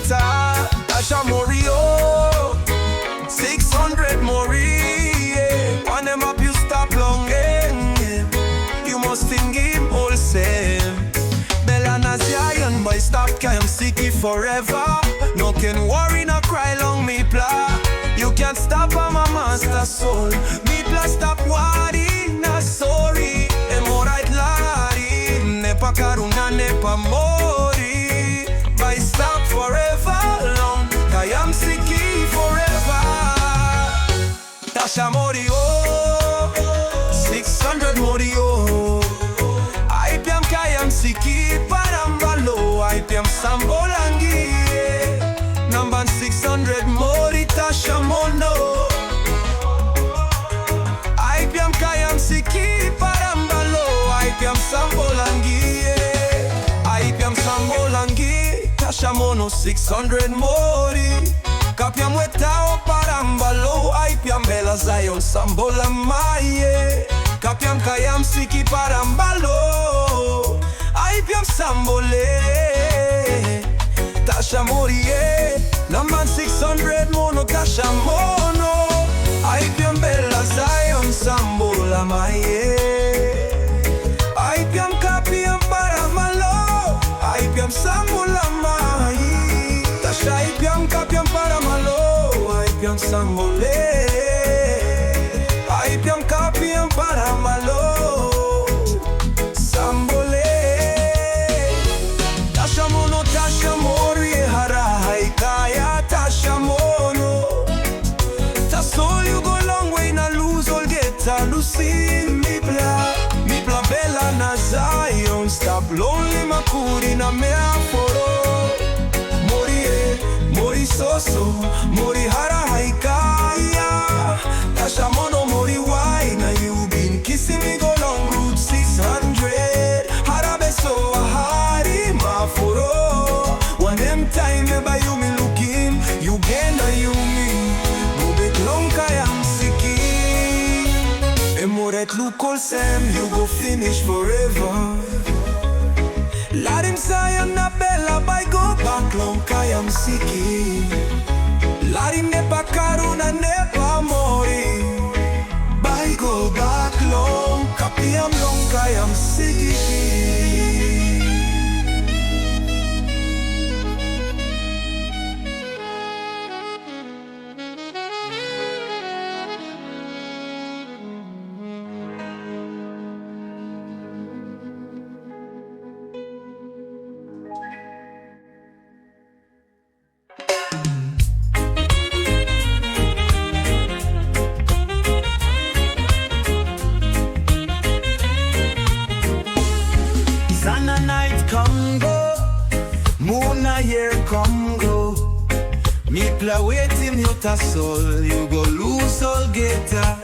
morita, Tasha Morio, 600 Mori, yeah. One them up you stop long, yeah. You must think him wholesale. Bella na Zion, boy stop, I'm sicky forever. No can worry, no cry long, me pla. You can't stop, I'm a master soul. Me pla stop worry, na sorry. Emo right lari, nepa karuna, nepa mori. Boy stop forever long, I am sicky forever. Tasha Morio, 600 Morio. I piam kayam siki parambalo, I piam sambolangi. Number 600 Mori Tasha Mono. I piam kayam siki parambalo, I piam sambolangi. I piam sambolangi, Tasha Mono 600 Mori. Kapiam wetao parambalo, I piam bela Zion sambola maye. Kapiam kayam siki parambalo, I piam sambole. Tasha Morie, number 600 Mono Tasha Mono. I piam bela Zion sambola maye. I piam kapiam paramalo, I piam sambola maye. Tasha I piam kapiam paramalo, I piam sambole. I piam kapiam paramalo, sambole. Tasha Mono, Tasha Mori, harai kaya Tasha Mono. Tasol you go long way na lose all get a lucy. Mi pla bella na Zion. Stop lonely makuri na me aforo. Mori Soso, Mori harai kaya Tasha Mono, Mori why na you been kissing me go long route 600. Harabe so hari maforo. One them time eba you me looking, you gena you me. Mubek long kayam siki. Emoret look all same, you go finish forever. Let him say na bella by go back long kayam siki. Let him nepa karuna nepa mori. By go back long, kapiam long kayam siki. Sana night come go, moon a year come go. Me play waiting you ta soul, you go lose all geta.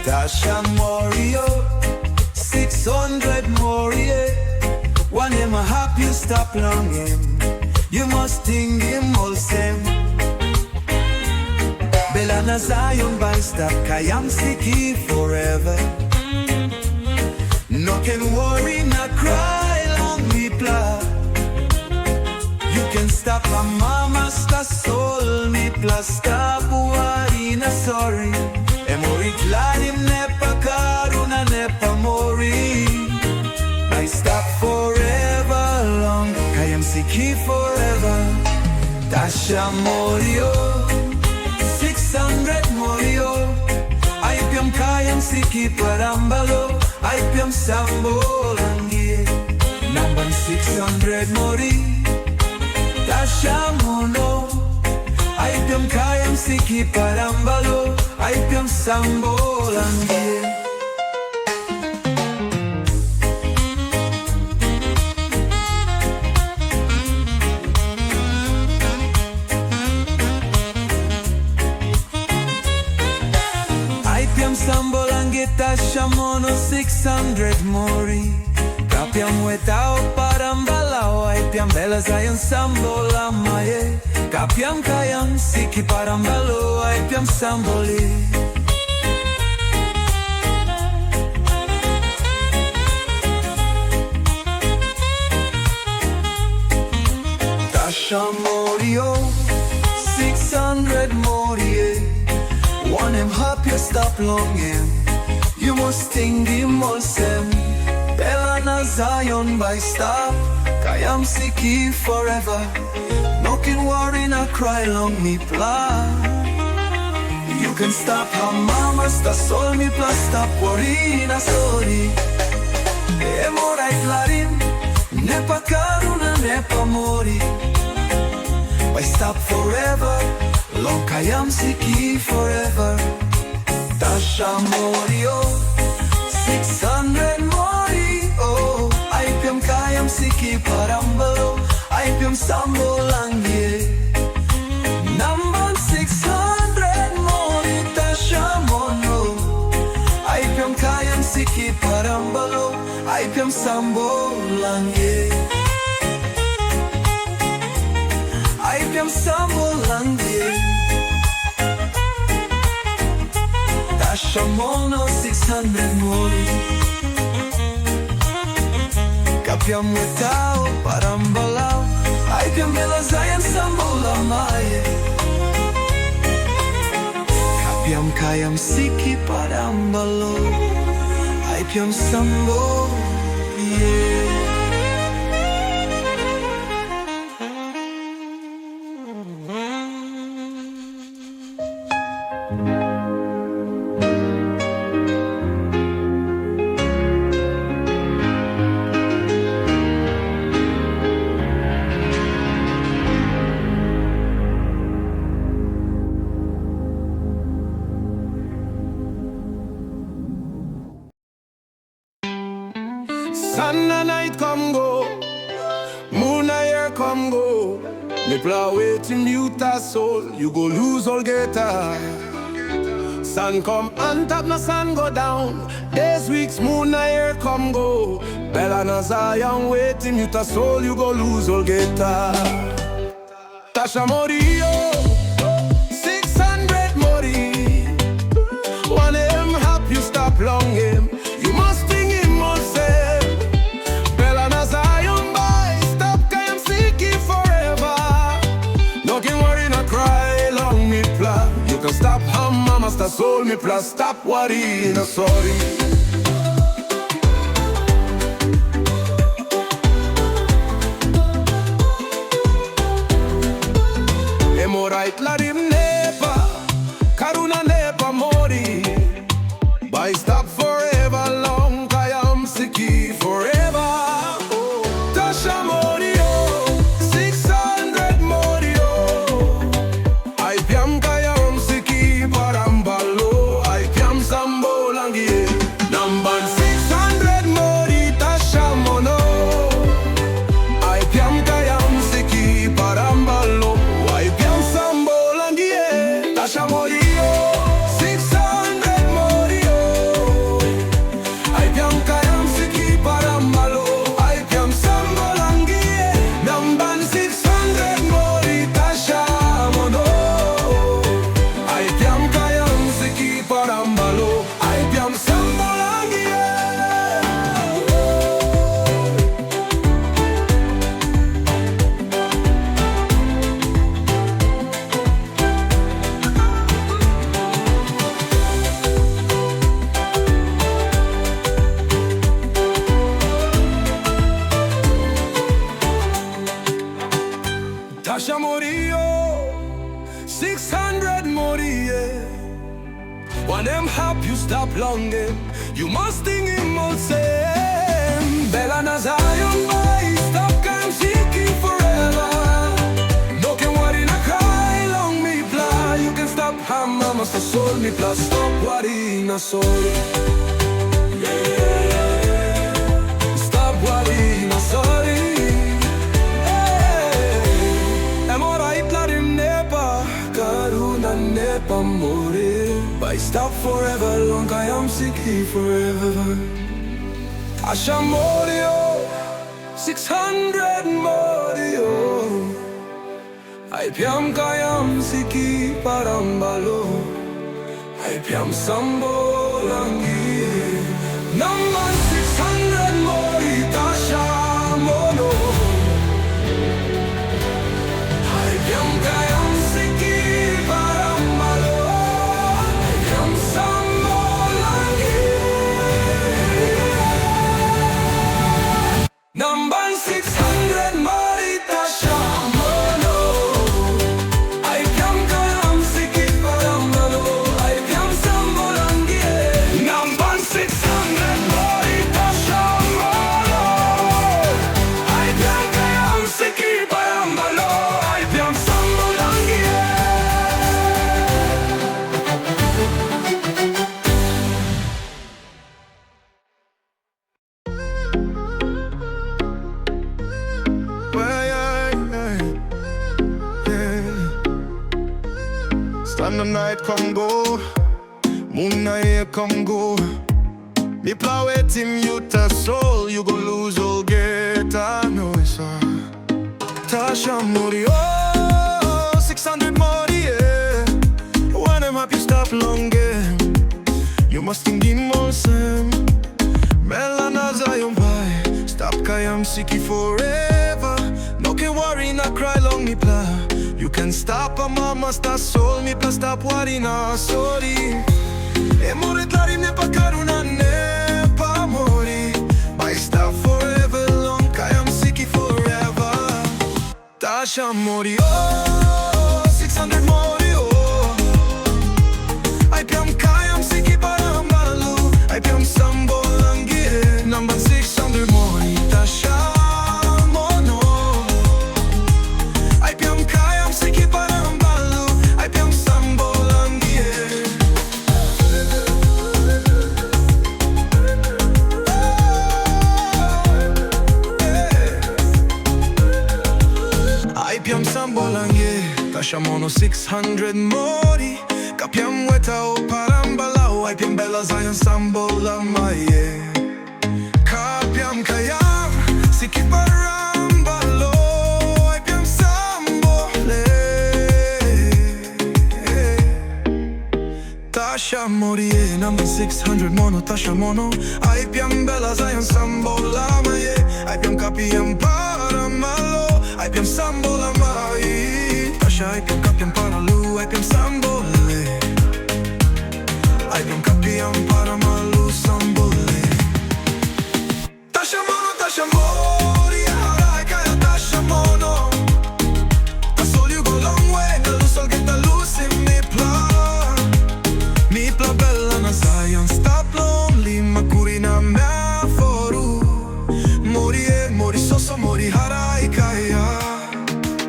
Tasha Morio, 600 Morio. One him a happy you stop long him, you must think him all same. Bella na Zion by stop, kayam siki forever. No can worry, not cry long me pla. You can stop a mama sta soul me pla. Stop worry, na sorry. E mori klanim nepa karuna nepa mori. I stop forever long, kayam siki forever. Tasha Morio, 600 Morio. I piam kayam siki parambalo, I piam sambolangi. Number 600 Mori, Tasha Mono. I piam kayam siki parambalo, I piam sambolangi. Sambolangi Tasha Mono 600 Mori. Kapiam wetao parambalao, I piam bela Zion sambola maye. Kapiam kayam siki parambalo, I piam samboli. Tasha Morio, 600 Morie. Want him happy, stop longing. You must think him also. Bella na Zion by stop. Kayam siki forever. No can worry, na cry long me plan. You can stop her mama, sta sol mi plus stop worry na sorry. Emorai clarin, nepa karuna nepa mori. By stop forever, long kayam siki forever. Tasha Morio, 600 mori. Oh, I piyam kayam siki parambalo. I piyam sambo langye. Number 600 mori Tasha Mono. I piyam kayam siki parambalo. I piyam sambo langye. I piyam sambo langye. Tasha Mono, 600 mori. Kapiam metao, parambalao. Ay piam bela zayan sambola maye. Kapiam kayam siki parambalo. Ay piam sambo, yeah. Sun and night come go, moon and year come go. Me play waiting mute a soul, you go lose all guitar. Sun come on top, no sun go down. Days, weeks, moon and year come go. Bella na Zion waiting mute a soul, you go lose all guitar. Tasha Morio, 600 Mori. One him help you stop longing. You must think him all say. Bella na Zion by stop kayam siki forever. No can worry, no cry long me plan. You can stop hum mama sta soul me plus stop worry, no sorry. Emorai clarim nepa, karuna nepa mori. By stop forever long, kayam siki forever. Oh, Tasha Morio, 600 Morio. I piam kayam siki parambalo. I piam sambo langie. Number 600 Mori Tasha Mono. I piam kayam siki parambalo. I piam sambo langie. Tasha Morio, 600 Morio. I piam kayam siki parambalo. I piam sambo langie. Number 600 Mori Tasha Mono. I piam kayam siki parambalo. I piam sambo langie. Tasha Morio, 600 Morie. When them help you stop longing, you must think him all same. Bella na Zion by stop kayam siki forever. No can worry, na cry long me plan. You can stop ham mama sta soul me plus stop worry, na sorry. Yeah. Stop worry, na sorry. Emorai clarim nepa, karuna nepa mori. By stop forever long kayam siki forever. Tasha Morio, 600 Morio. I piam kayam siki parambalo. I piam sambo langi. Number 600 Mori Tasha Mono. Sun and night come go, moon and year come go. Me plow it in you to soul, you go lose all get. I know it's Tasha Mori, oh, 600 Mori, yeah. When I'm happy, stop long game. You must think in more sem. Melana Zion by stop kayam siki forever. No can worry, not cry long me pla. You can stop a mama, sta soul me pla, stop worry na sorry. E more clari ne pa karuna ne pa mori. By stop forever long kayam siki forever. Tasha Mori, oh, 600 Mori, oh. I piam kayam siki para malu. I piam sambo langie. Number 600 Mori, Tasha Mono. I piam kayam siki para malu. I piam sambo langie. I piam sambo langie. Tasha Mono 600 Mori. Kapiam weta o parambalao. I piam bella Zion sambo lamaye. Kapiam kayam siki parambalo. I piam sambo le. Tasha Mori, number 600 Mono, Tasha Mono. I piam bella Zion sambo lamaye. I piam kapiam paramalo. I piam sambo lamaye. Tasha I piam kapiam paralu. I piam sambo le. I piam kapiam paramalu sambo le. Tasha Mono, Tasha Mori, I kaya Tasha Mono. The soul you go long way, the loose I'll get the loose in me pla. Me pla bella na Zion, stop lonely, makuri na mea foru. Mori mori soso, mori harai kaya.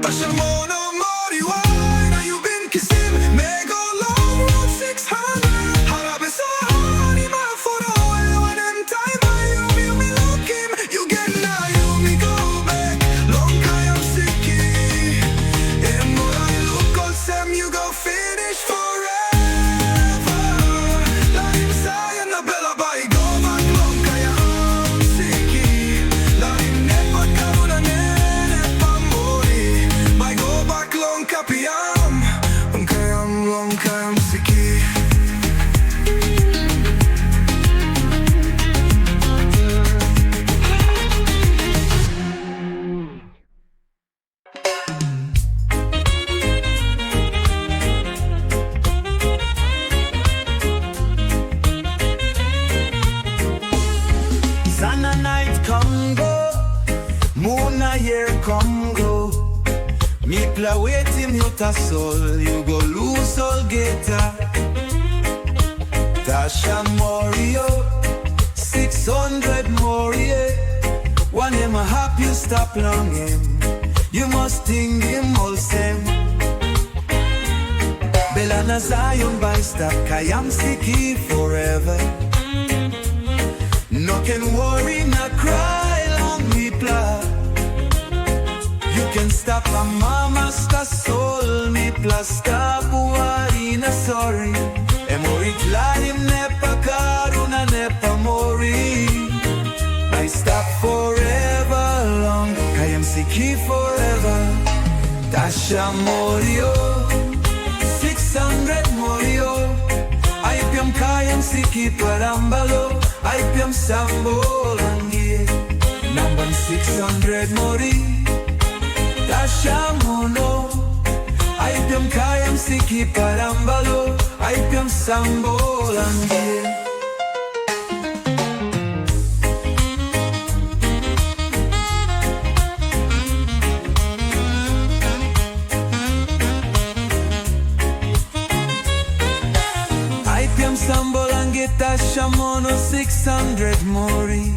Tasha Mono, Mori, why now you been kissing? Me go long road 600. Harabe sa hani ma foro, when in time you me looking. You get now, you me go back. Long kayam siki. And more I look all sem, you go finish forever. Laim Zion na bella by go back. Long kayam siki. Laim nepa karuna nepa mori. By go back long kapiam. Long kayam siki. Sun and night come go, moon and year come go. Me play waiting you ta soul, you go lose all geta. Tasha Mori, 600 Mori. One him a happy you stop longing. You must think him all same. Bella na Zion by stop kayam siki forever. No can worry, not cry long me pla. You can stop a mama, sta soul me pla. Stop worry, na sorry. E mori klarim nepa karuna nepa mori. I stop forever long, kayam siki forever. Tasha Mori, 600 Mori. I piam kayam siki parambalo. I piam sambo langie. Number 600 Mori. Tasha Mono. I piam kayam siki parambalo. I piam sambo langie. I piam sambo langie. Tasha Mono 600 Mori.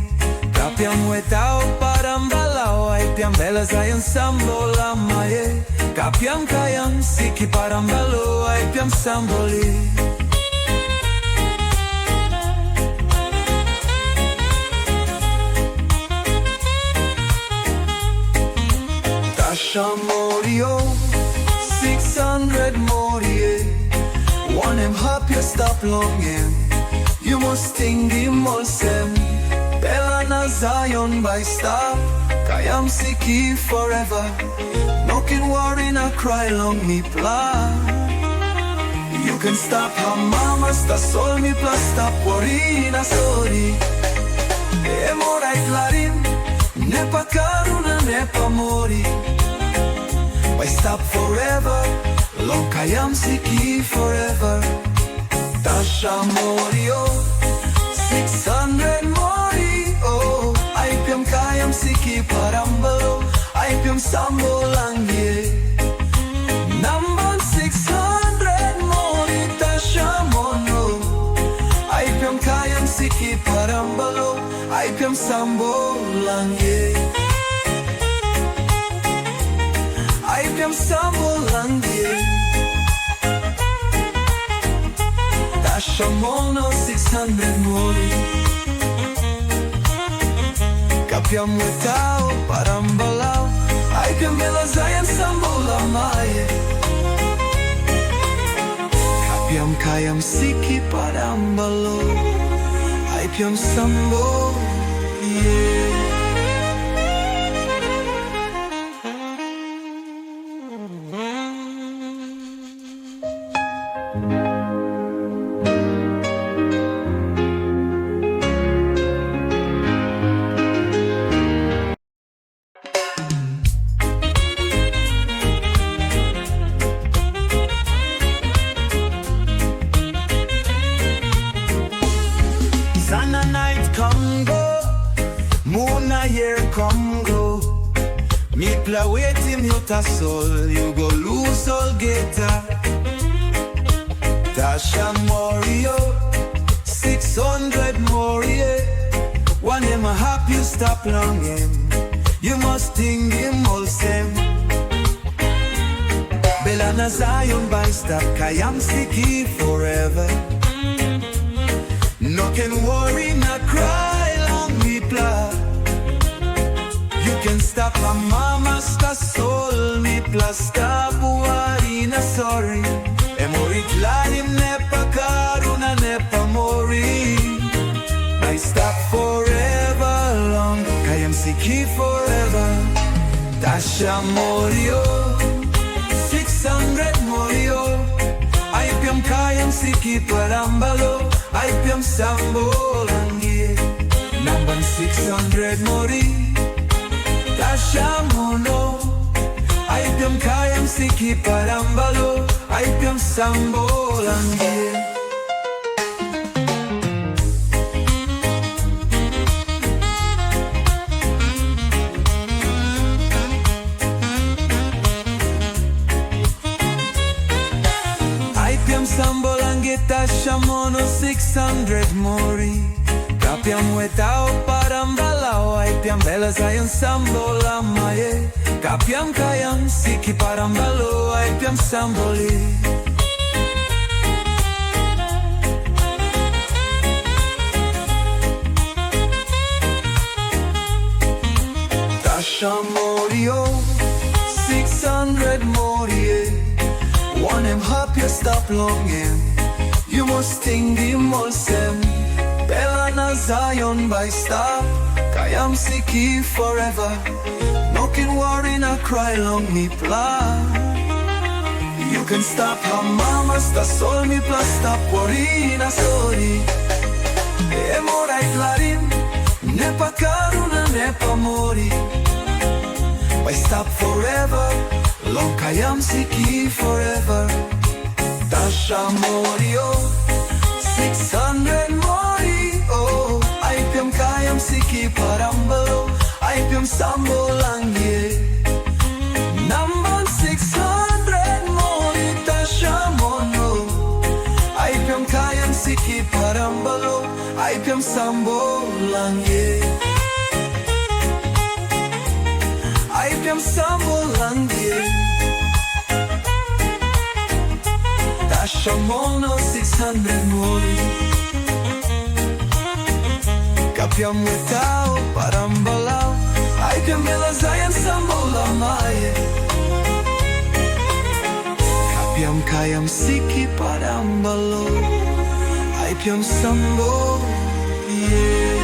Kapiam wetao parambalao. I piam bella Zion sambo lamaye. Kapiam kayam siki parambalo. I piam samboli. Tasha Mori, 600 Mori. One em happy stop longing. You must think him also. Bella na Zion by stop. Kayam siki forever. No can worry na cry long me plan. You can stop her mama, sta sol mi plus stop worry na sorry. E morai clarin, ne pa caruna ne pa mori. By stop forever, long kayam siki forever. Tasha morio, 600 mori, oh. Aipiam kayam siki parambalo, aipiam sambo langye. Number 600 mori, Tasha mono. Aipiam kayam siki parambalo, aipiam sambo langye. Aipiam sambo langye. Tasha mono 600 mori. Kapiam wetao parambalao. Aipiam bela zayan sambo lamaye. Kapiam kayam siki parambalo. Aipiam sambo, yeah. Sun and night come go, moon a year come go. Me play with him you ta soul, you go lose all geta. Tasha Morio, 600 Morio. One him a happy you stop longing. You must think him all same. Bella na Zion by stop, kayam siki forever. No can worry, not cry, long me pla. You can stop my mama, sta sol me pla. Stop worry, na sorry. E mori klarim ne pa karuna ne pa mori. I stop forever long, kayam siki forever. Tasha morio, 600 morio. Aipiam kayam siki parambalo. Aipiam sambo langye. Number 600 mori. Tasha mono. Aipiam kayam siki parambalo. Aipiam sambo langye. Sambo langye Tasha mono 600 mori. Kapiam wetao parambalao. Aipiam bela zayan sambo lamaye. Kapiam kayam siki parambalo. Aipiam samboli. Tasha morio, 600 morie. One em happy stop longing. You must think him also. Bella na Zion by stop. Kayam siki forever. No can worry na cry long me plan. You can stop her mama, sta sol me plus stop worry na sorry. E morai clarin, ne pa caruna ne pa mori. Why stop forever? Long kayam siki forever. Tasha morio, 600 mori, oh. Aipiam kayam siki parambalo. Aipiam sambo langye. Number 600 mori. Tasha mono. Aipiam kayam siki parambalo. Aipiam sambo langye. Aipiam sambo langye. Tasha mono 600 mori. Kapiam wetao parambalao. Aipiam bela zayan sambo lamaye. piam kayam siki padambalo, ay piam sambo, yeah.